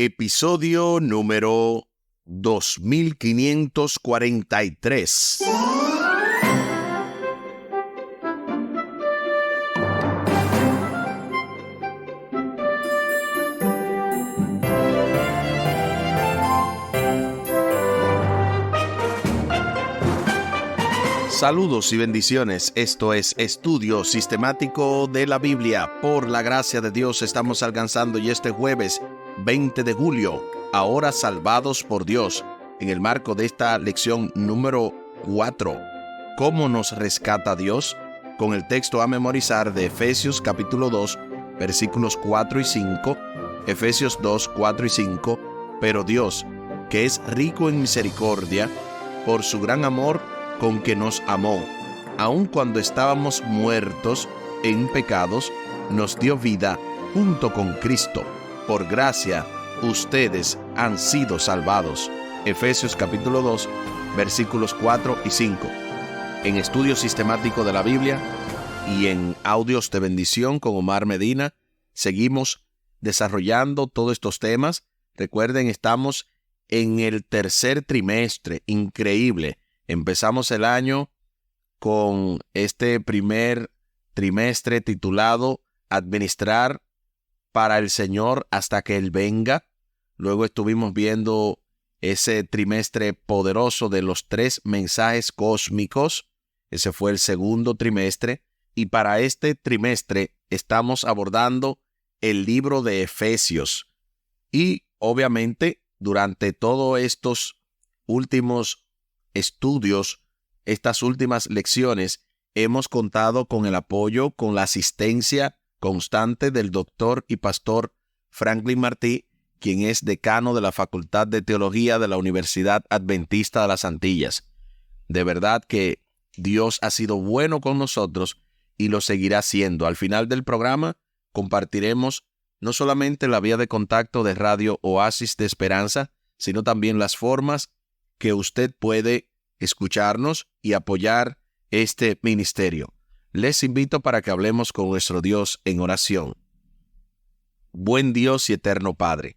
Episodio número 2543. Saludos y bendiciones. Esto es Estudio Sistemático de la Biblia. Por la gracia de Dios estamos alcanzando y este jueves 20 de julio, ahora salvados por Dios, en el marco de esta lección número 4. ¿Cómo nos rescata Dios? Con el texto a memorizar de Efesios capítulo 2, versículos 4 y 5, Efesios 2, 4 y 5. Pero Dios, que es rico en misericordia, por su gran amor con que nos amó, aun cuando estábamos muertos en pecados, nos dio vida junto con Cristo. Por gracia, ustedes han sido salvados. Efesios capítulo 2, versículos 4 y 5. En Estudio Sistemático de la Biblia y en Audios de Bendición con Omar Medina, seguimos desarrollando todos estos temas. Recuerden, estamos en el tercer trimestre. Increíble. Empezamos el año con este primer trimestre titulado Administrar para el Señor hasta que Él venga. Luego estuvimos viendo ese trimestre poderoso de los 3 mensajes cósmicos. Ese fue el segundo trimestre. Y para este trimestre estamos abordando el libro de Efesios. Y obviamente durante todos estos últimos estudios, estas últimas lecciones, hemos contado con el apoyo, con la asistencia constante del doctor y pastor Franklin Martí, quien es decano de la Facultad de Teología de la Universidad Adventista de las Antillas. De verdad que Dios ha sido bueno con nosotros y lo seguirá siendo. Al final del programa compartiremos no solamente la vía de contacto de Radio Oasis de Esperanza, sino también las formas que usted puede escucharnos y apoyar este ministerio. Les invito para que hablemos con nuestro Dios en oración. Buen Dios y eterno Padre,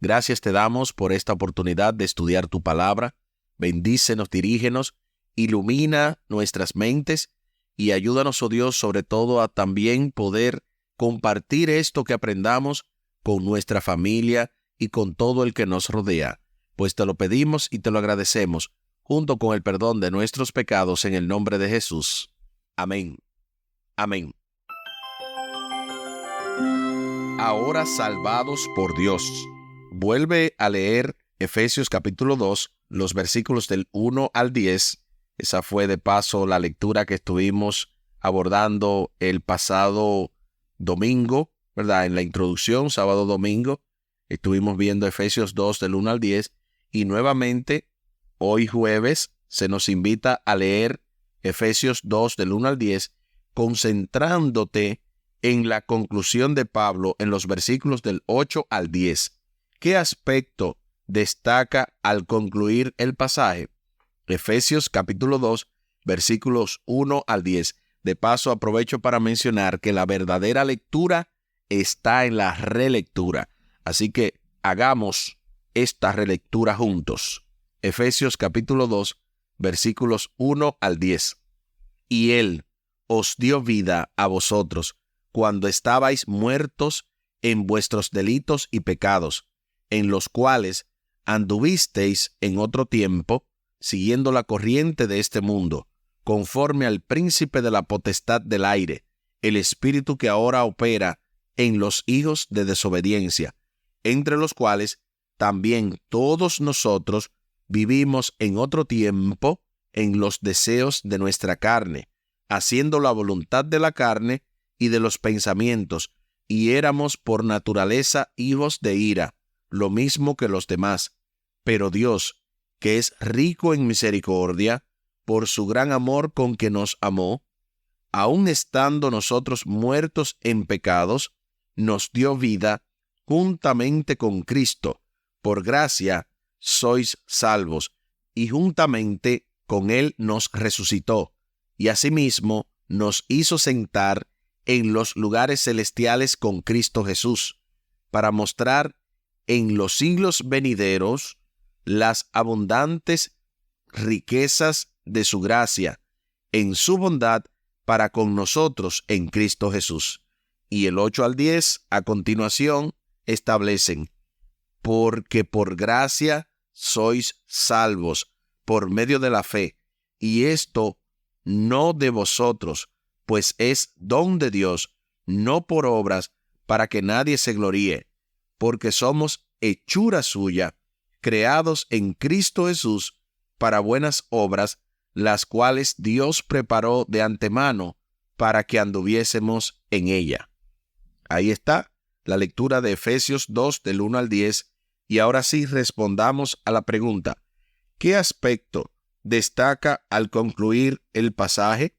gracias te damos por esta oportunidad de estudiar tu palabra. Bendícenos, dirígenos, ilumina nuestras mentes y ayúdanos, oh Dios, sobre todo a también poder compartir esto que aprendamos con nuestra familia y con todo el que nos rodea. Pues te lo pedimos y te lo agradecemos, junto con el perdón de nuestros pecados en el nombre de Jesús. Amén. Amén. Ahora salvados por Dios. Vuelve a leer Efesios capítulo 2, los versículos del 1 al 10. Esa fue de paso la lectura que estuvimos abordando el pasado domingo, ¿verdad? En la introducción, sábado-domingo, estuvimos viendo Efesios 2 del 1 al 10. Y nuevamente, hoy jueves, se nos invita a leer Efesios 2 del 1 al 10, concentrándote en la conclusión de Pablo en los versículos del 8 al 10. ¿Qué aspecto destaca al concluir el pasaje? Efesios capítulo 2, versículos 1 al 10. De paso, aprovecho para mencionar que la verdadera lectura está en la relectura. Así que hagamos esta relectura juntos. Efesios capítulo 2, versículos 1 al 10. Y Él os dio vida a vosotros, cuando estabais muertos en vuestros delitos y pecados, en los cuales anduvisteis en otro tiempo, siguiendo la corriente de este mundo, conforme al príncipe de la potestad del aire, el espíritu que ahora opera en los hijos de desobediencia, entre los cuales también todos nosotros vivimos en otro tiempo en los deseos de nuestra carne, haciendo la voluntad de la carne y de los pensamientos, y éramos por naturaleza hijos de ira, lo mismo que los demás. Pero Dios, que es rico en misericordia, por su gran amor con que nos amó, aun estando nosotros muertos en pecados, nos dio vida juntamente con Cristo. Por gracia sois salvos, y juntamente con Él nos resucitó, y asimismo nos hizo sentar en los lugares celestiales con Cristo Jesús, para mostrar en los siglos venideros las abundantes riquezas de su gracia, en su bondad para con nosotros en Cristo Jesús. Y el 8 al 10, a continuación, establecen: porque por gracia sois salvos, por medio de la fe, y esto no de vosotros, pues es don de Dios, no por obras, para que nadie se gloríe, porque somos hechura suya, creados en Cristo Jesús para buenas obras, las cuales Dios preparó de antemano para que anduviésemos en ella. Ahí está la lectura de Efesios 2 del 1 al 10, y ahora sí respondamos a la pregunta: ¿qué aspecto destaca al concluir el pasaje?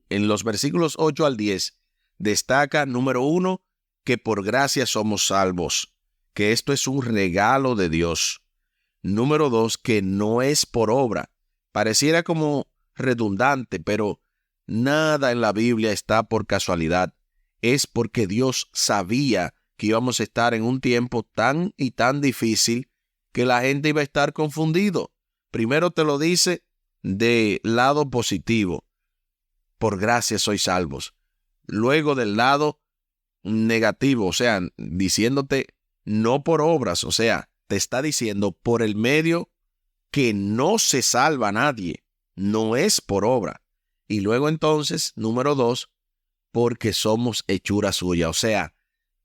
En los versículos 8 al 10 destaca, número 1, que por gracia somos salvos, que esto es un regalo de Dios. Número 2, que no es por obra. Pareciera como redundante, pero nada en la Biblia está por casualidad. Es porque Dios sabía que íbamos a estar en un tiempo tan y tan difícil que la gente iba a estar confundido. Primero te lo dice de lado positivo: por gracia sois salvos. Luego del lado negativo, o sea, diciéndote no por obras, o sea, te está diciendo por el medio que no se salva a nadie, no es por obra. Y luego entonces, número 2, porque somos hechura suya, o sea,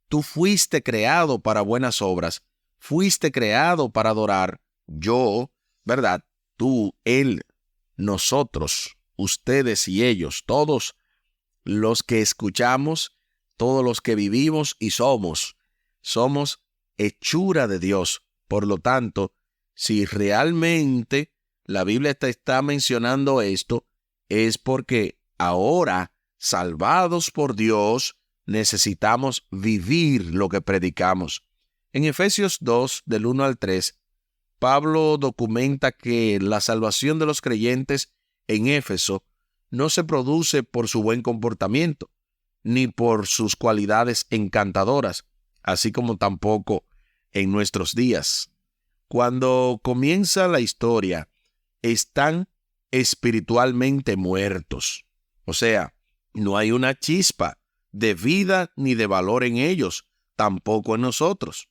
tú fuiste creado para buenas obras, fuiste creado para adorar. Yo, ¿verdad? Tú, él, nosotros, ustedes y ellos, todos los que escuchamos, todos los que vivimos y somos hechura de Dios. Por lo tanto, si realmente la Biblia te está mencionando esto, es porque ahora, salvados por Dios, necesitamos vivir lo que predicamos. En Efesios 2, del 1 al 3, Pablo documenta que la salvación de los creyentes en Éfeso no se produce por su buen comportamiento, ni por sus cualidades encantadoras, así como tampoco en nuestros días. Cuando comienza la historia, están espiritualmente muertos. O sea, no hay una chispa de vida ni de valor en ellos, tampoco en nosotros.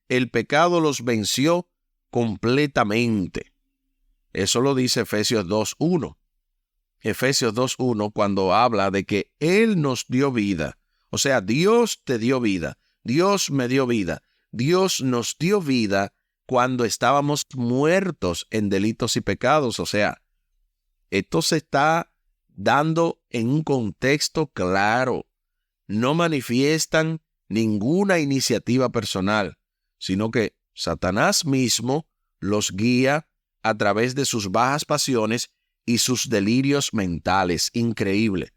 El pecado los venció completamente. Eso lo dice Efesios 2:1. Efesios 2:1, cuando habla de que Él nos dio vida. O sea, Dios te dio vida. Dios me dio vida. Dios nos dio vida cuando estábamos muertos en delitos y pecados. O sea, esto se está dando en un contexto claro. No manifiestan ninguna iniciativa personal, sino que Satanás mismo los guía a través de sus bajas pasiones y sus delirios mentales. Increíble,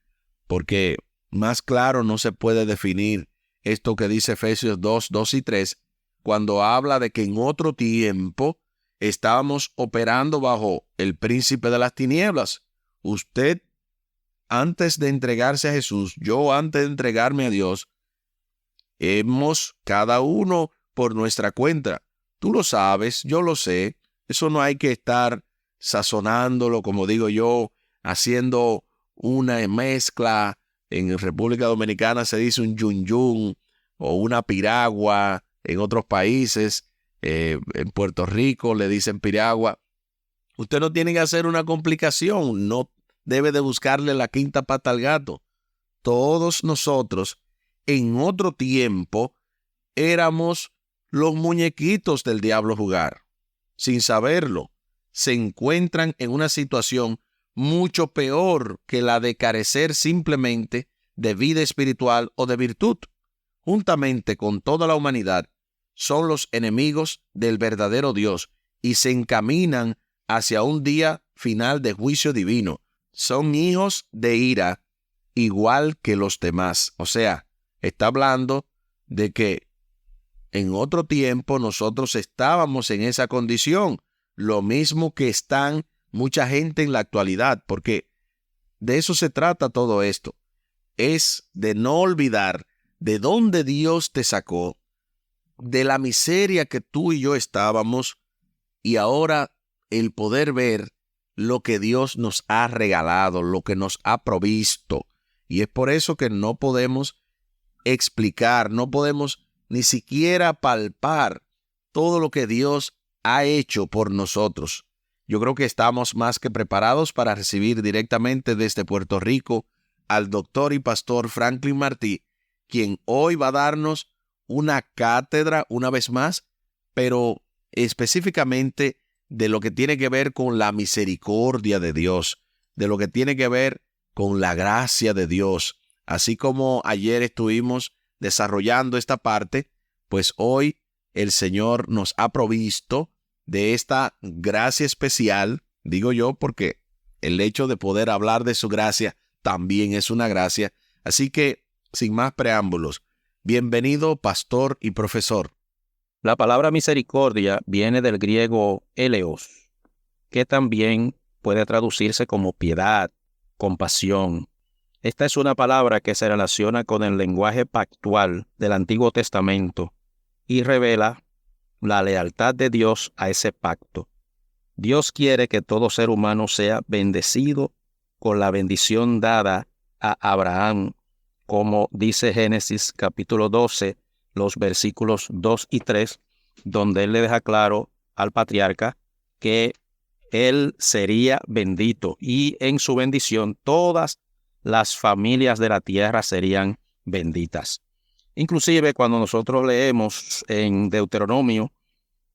porque más claro no se puede definir esto que dice Efesios 2 y 3, cuando habla de que en otro tiempo estábamos operando bajo el príncipe de las tinieblas. Usted, antes de entregarse a Jesús, yo antes de entregarme a Dios, hemos cada uno por nuestra cuenta. Tú lo sabes, yo lo sé. Eso no hay que estar sazonándolo, como digo yo, haciendo una mezcla. En República Dominicana se dice un yun yun o una piragua. En otros países, en Puerto Rico le dicen piragua. Usted no tiene que hacer una complicación, no debe de buscarle la quinta pata al gato. Todos nosotros, en otro tiempo, éramos los muñequitos del diablo jugar. Sin saberlo, se encuentran en una situación mucho peor que la de carecer simplemente de vida espiritual o de virtud. Juntamente con toda la humanidad, son los enemigos del verdadero Dios y se encaminan hacia un día final de juicio divino. Son hijos de ira, igual que los demás. O sea, está hablando de que en otro tiempo nosotros estábamos en esa condición, lo mismo que están mucha gente en la actualidad, porque de eso se trata todo esto. Es de no olvidar de dónde Dios te sacó, de la miseria que tú y yo estábamos, y ahora el poder ver lo que Dios nos ha regalado, lo que nos ha provisto. Y es por eso que no podemos explicar, no podemos ni siquiera palpar todo lo que Dios ha hecho por nosotros. Yo creo que estamos más que preparados para recibir directamente desde Puerto Rico al doctor y pastor Franklin Martí, quien hoy va a darnos una cátedra una vez más, pero específicamente de lo que tiene que ver con la misericordia de Dios, de lo que tiene que ver con la gracia de Dios. Así como ayer estuvimos desarrollando esta parte, pues hoy el Señor nos ha provisto de esta gracia especial, digo yo, porque el hecho de poder hablar de su gracia también es una gracia. Así que, sin más preámbulos, bienvenido, pastor y profesor. La palabra misericordia viene del griego eleos, que también puede traducirse como piedad, compasión. Esta es una palabra que se relaciona con el lenguaje pactual del Antiguo Testamento y revela la lealtad de Dios a ese pacto. Dios quiere que todo ser humano sea bendecido con la bendición dada a Abraham, como dice Génesis capítulo 12, los versículos 2 y 3, donde él le deja claro al patriarca que él sería bendito y en su bendición todas las familias de la tierra serían benditas. Inclusive cuando nosotros leemos en Deuteronomio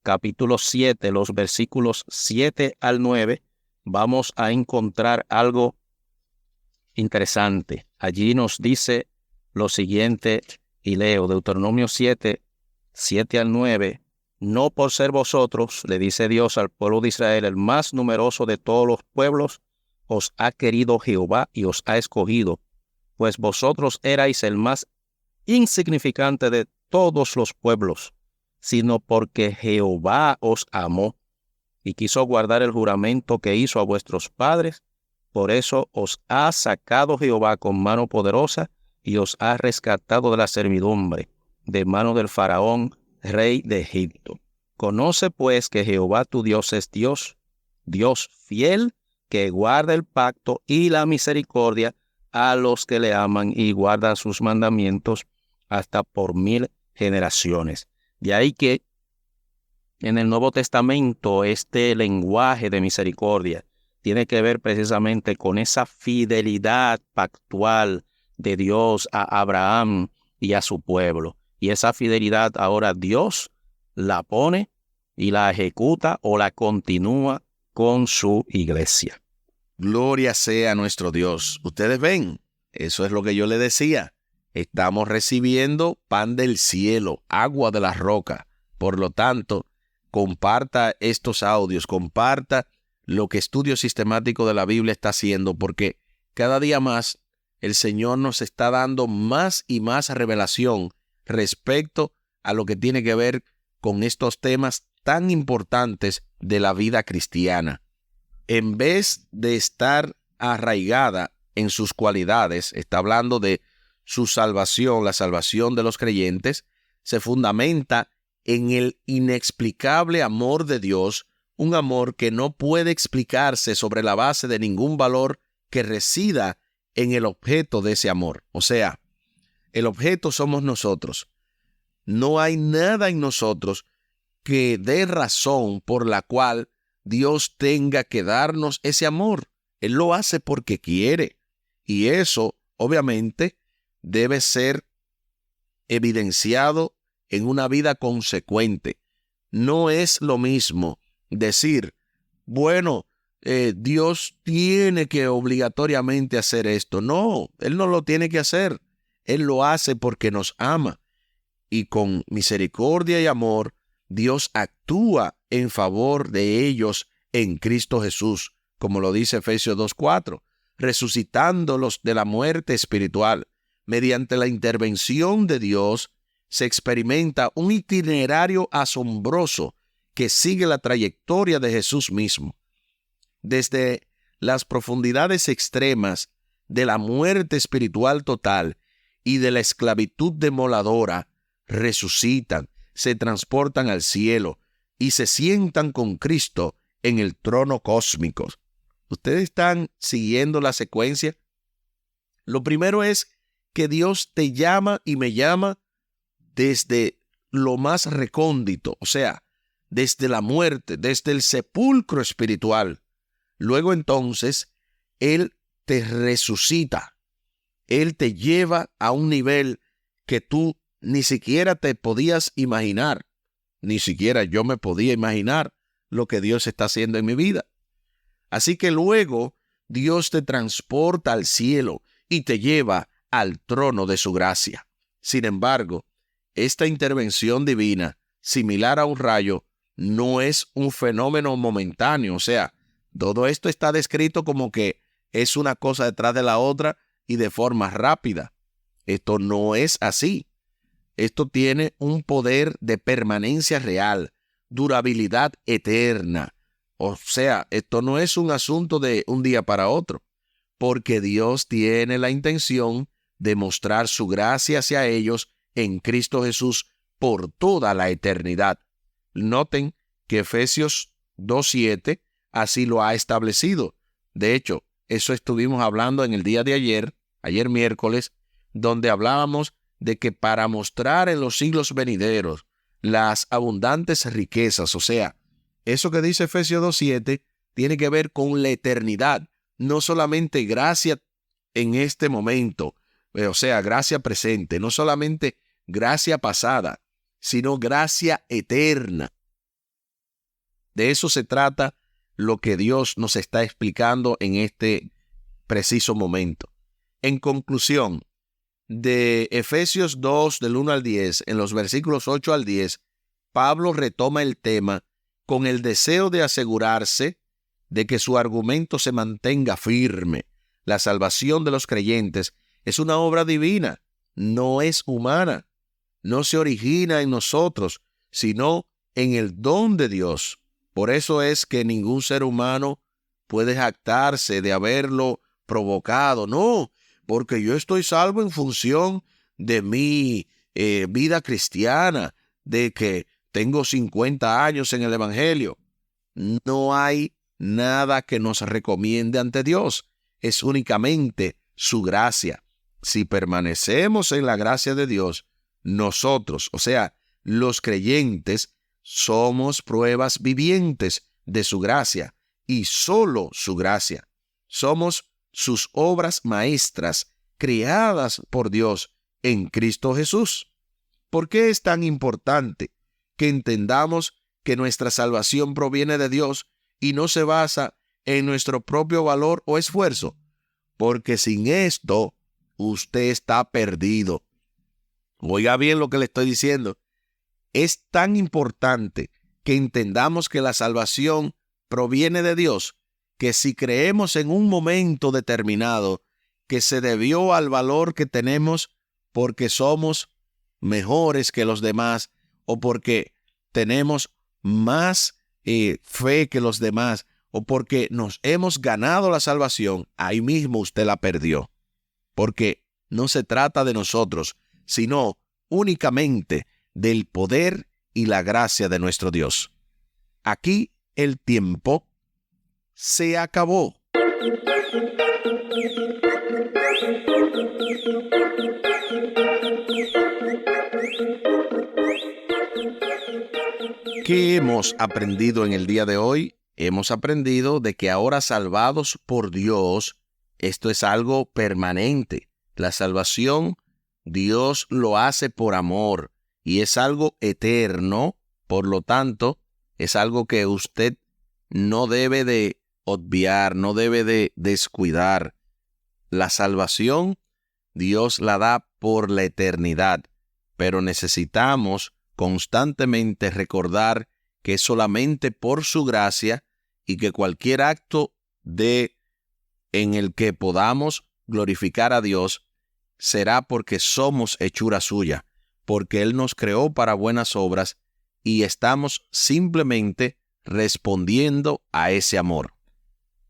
capítulo 7, los versículos 7 al 9, vamos a encontrar algo interesante. Allí nos dice lo siguiente, y leo Deuteronomio 7, 7 al 9. No por ser vosotros, le dice Dios al pueblo de Israel, el más numeroso de todos los pueblos, os ha querido Jehová y os ha escogido, pues vosotros erais el más insignificante de todos los pueblos, sino porque Jehová os amó y quiso guardar el juramento que hizo a vuestros padres. Por eso os ha sacado Jehová con mano poderosa y os ha rescatado de la servidumbre, de mano del faraón, rey de Egipto. Conoce pues que Jehová tu Dios es Dios, Dios fiel, que guarda el pacto y la misericordia a los que le aman y guardan sus mandamientos hasta por 1000 generaciones. De ahí que en el Nuevo Testamento este lenguaje de misericordia tiene que ver precisamente con esa fidelidad pactual de Dios a Abraham y a su pueblo. Y esa fidelidad ahora Dios la pone y la ejecuta o la continúa con su iglesia. Gloria sea a nuestro Dios. Ustedes ven, eso es lo que yo le decía. Estamos recibiendo pan del cielo, agua de la roca. Por lo tanto, comparta estos audios, comparta lo que Estudio Sistemático de la Biblia está haciendo, porque cada día más el Señor nos está dando más y más revelación respecto a lo que tiene que ver con estos temas tan importantes de la vida cristiana. En vez de estar arraigada en sus cualidades, está hablando de su salvación, la salvación de los creyentes, se fundamenta en el inexplicable amor de Dios, un amor que no puede explicarse sobre la base de ningún valor que resida en el objeto de ese amor. O sea, el objeto somos nosotros. No hay nada en nosotros que dé razón por la cual Dios tenga que darnos ese amor. Él lo hace porque quiere. Y eso, obviamente, debe ser evidenciado en una vida consecuente. No es lo mismo decir, bueno, Dios tiene que obligatoriamente hacer esto. No, Él no lo tiene que hacer. Él lo hace porque nos ama. Y con misericordia y amor, Dios actúa en favor de ellos en Cristo Jesús, como lo dice Efesios 2:4, resucitándolos de la muerte espiritual. Mediante la intervención de Dios, se experimenta un itinerario asombroso que sigue la trayectoria de Jesús mismo. Desde las profundidades extremas de la muerte espiritual total y de la esclavitud demoledora, resucitan, se transportan al cielo y se sientan con Cristo en el trono cósmico. ¿Ustedes están siguiendo la secuencia? Lo primero es que Dios te llama y me llama desde lo más recóndito, o sea, desde la muerte, desde el sepulcro espiritual. Luego entonces, Él te resucita. Él te lleva a un nivel que tú ni siquiera te podías imaginar. Ni siquiera yo me podía imaginar lo que Dios está haciendo en mi vida. Así que luego Dios te transporta al cielo y te lleva al trono de su gracia. Sin embargo, esta intervención divina, similar a un rayo, no es un fenómeno momentáneo. O sea, todo esto está descrito como que es una cosa detrás de la otra y de forma rápida. Esto no es así. Esto tiene un poder de permanencia real, durabilidad eterna. O sea, esto no es un asunto de un día para otro, porque Dios tiene la intención de mostrar su gracia hacia ellos en Cristo Jesús por toda la eternidad. Noten que Efesios 2:7 así lo ha establecido. De hecho, eso estuvimos hablando en el día de ayer miércoles, donde hablábamos de que para mostrar en los siglos venideros las abundantes riquezas, o sea, eso que dice Efesios 2:7 tiene que ver con la eternidad, no solamente gracia en este momento, o sea, gracia presente, no solamente gracia pasada, sino gracia eterna. De eso se trata lo que Dios nos está explicando en este preciso momento. En conclusión, de Efesios 2, del 1 al 10, en los versículos 8 al 10, Pablo retoma el tema con el deseo de asegurarse de que su argumento se mantenga firme. La salvación de los creyentes es una obra divina, no es humana, no se origina en nosotros, sino en el don de Dios. Por eso es que ningún ser humano puede jactarse de haberlo provocado. No, porque yo estoy salvo en función de mi vida cristiana, de que tengo 50 años en el Evangelio. No hay nada que nos recomiende ante Dios. Es únicamente su gracia. Si permanecemos en la gracia de Dios, nosotros, o sea, los creyentes, somos pruebas vivientes de su gracia y solo su gracia. Somos sus obras maestras creadas por Dios en Cristo Jesús. ¿Por qué es tan importante que entendamos que nuestra salvación proviene de Dios y no se basa en nuestro propio valor o esfuerzo? Porque sin esto, usted está perdido. Oiga bien lo que le estoy diciendo. Es tan importante que entendamos que la salvación proviene de Dios, que si creemos en un momento determinado que se debió al valor que tenemos porque somos mejores que los demás o porque tenemos más fe que los demás o porque nos hemos ganado la salvación, ahí mismo usted la perdió. Porque no se trata de nosotros, sino únicamente del poder y la gracia de nuestro Dios. Aquí el tiempo se acabó. ¿Qué hemos aprendido en el día de hoy? Hemos aprendido de que ahora salvados por Dios, esto es algo permanente. La salvación, Dios lo hace por amor y es algo eterno. Por lo tanto, es algo que usted no debe de obviar, no debe de descuidar. La salvación, Dios la da por la eternidad, pero necesitamos constantemente recordar que es solamente por su gracia y que cualquier acto en el que podamos glorificar a Dios será porque somos hechura suya, porque Él nos creó para buenas obras y estamos simplemente respondiendo a ese amor.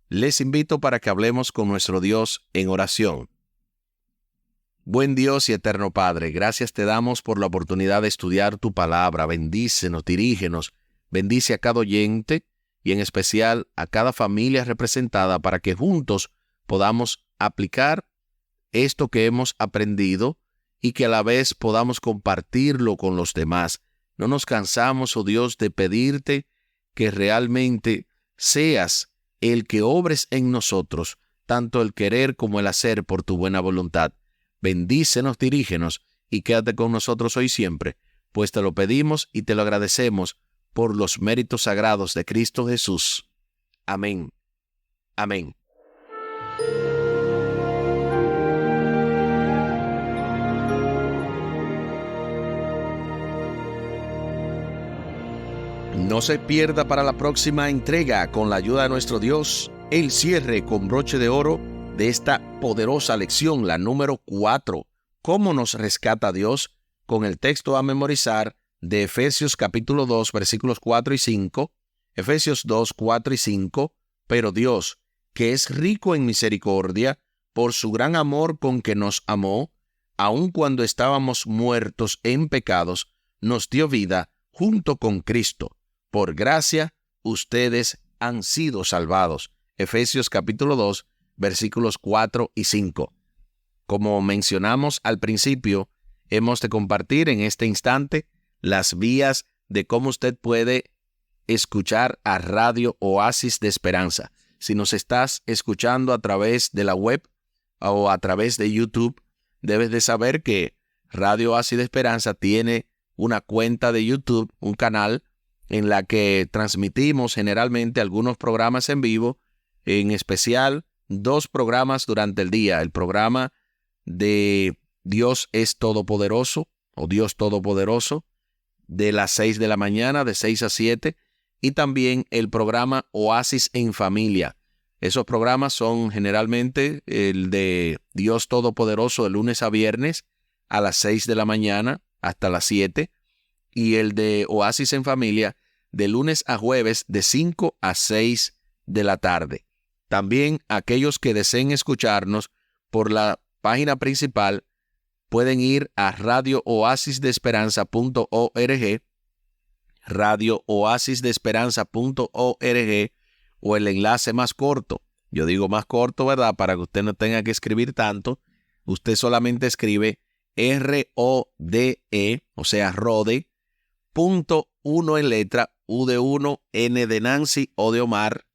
Les invito para que hablemos con nuestro Dios en oración. Buen Dios y eterno Padre, gracias te damos por la oportunidad de estudiar tu palabra. Bendícenos, dirígenos, bendice a cada oyente y en especial a cada familia representada para que juntos podamos aplicar esto que hemos aprendido y que a la vez podamos compartirlo con los demás. No nos cansamos, oh Dios, de pedirte que realmente seas el que obres en nosotros, tanto el querer como el hacer por tu buena voluntad. Bendícenos, dirígenos y quédate con nosotros hoy siempre, pues te lo pedimos y te lo agradecemos por los méritos sagrados de Cristo Jesús. Amén. Amén. No se pierda para la próxima entrega, con la ayuda de nuestro Dios, el cierre con broche de oro de esta poderosa lección, la número 4, ¿Cómo nos rescata Dios?, con el texto a memorizar de Efesios capítulo 2, versículos 4 y 5, Efesios 2, 4 y 5, pero Dios, que es rico en misericordia, por su gran amor con que nos amó, aun cuando estábamos muertos en pecados, nos dio vida junto con Cristo. Por gracia, ustedes han sido salvados. Efesios capítulo 2, versículos 4 y 5. Como mencionamos al principio, hemos de compartir en este instante las vías de cómo usted puede escuchar a Radio Oasis de Esperanza. Si nos estás escuchando a través de la web o a través de YouTube, debes de saber que Radio Oasis de Esperanza tiene una cuenta de YouTube, un canal en la que transmitimos generalmente algunos programas en vivo, en especial 2 programas durante el día. El programa de Dios es Todopoderoso o Dios Todopoderoso de las 6 de la mañana, de 6 a 7, y también el programa Oasis en Familia. Esos programas son generalmente el de Dios Todopoderoso de lunes a viernes a las 6 de la mañana hasta las 7, y el de Oasis en Familia de lunes a jueves de 5 a 6 de la tarde. También aquellos que deseen escucharnos por la página principal pueden ir a radiooasisdeesperanza.org, radiooasisdeesperanza.org, o el enlace más corto. Yo digo más corto, ¿verdad?, para que usted no tenga que escribir tanto. Usted solamente escribe RODE, o sea, RODE, .1 en letra, U de 1, N de Nancy, O de Omar,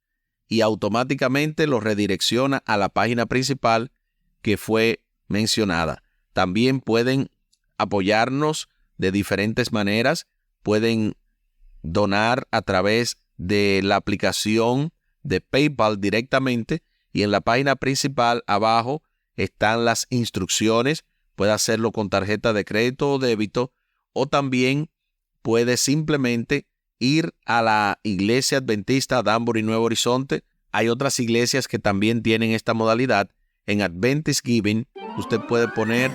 y automáticamente lo redirecciona a la página principal que fue mencionada. También pueden apoyarnos de diferentes maneras. Pueden donar a través de la aplicación de PayPal directamente, y en la página principal abajo están las instrucciones. Puede hacerlo con tarjeta de crédito o débito, o también puede simplemente ir a la Iglesia Adventista Danbury Nuevo Horizonte. Hay otras iglesias que también tienen esta modalidad. En Adventist Giving, usted puede poner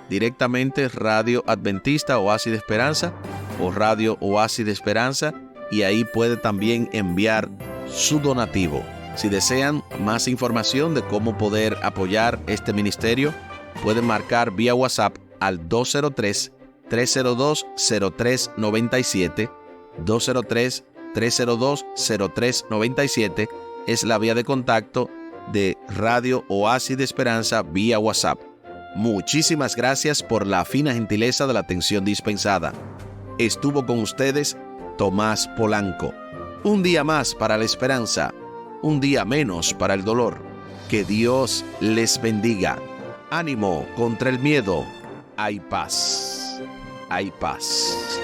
directamente Radio Adventista Oasis de Esperanza o Radio Oasis de Esperanza, y ahí puede también enviar su donativo. Si desean más información de cómo poder apoyar este ministerio, pueden marcar vía WhatsApp al 203-302-0397. 203-302-0397 es la vía de contacto de Radio Oasis de Esperanza vía WhatsApp. Muchísimas gracias por la fina gentileza de la atención dispensada. Estuvo con ustedes Tomás Polanco. Un día más para la esperanza, un día menos para el dolor. Que Dios les bendiga. Ánimo contra el miedo. Hay paz. Hay paz.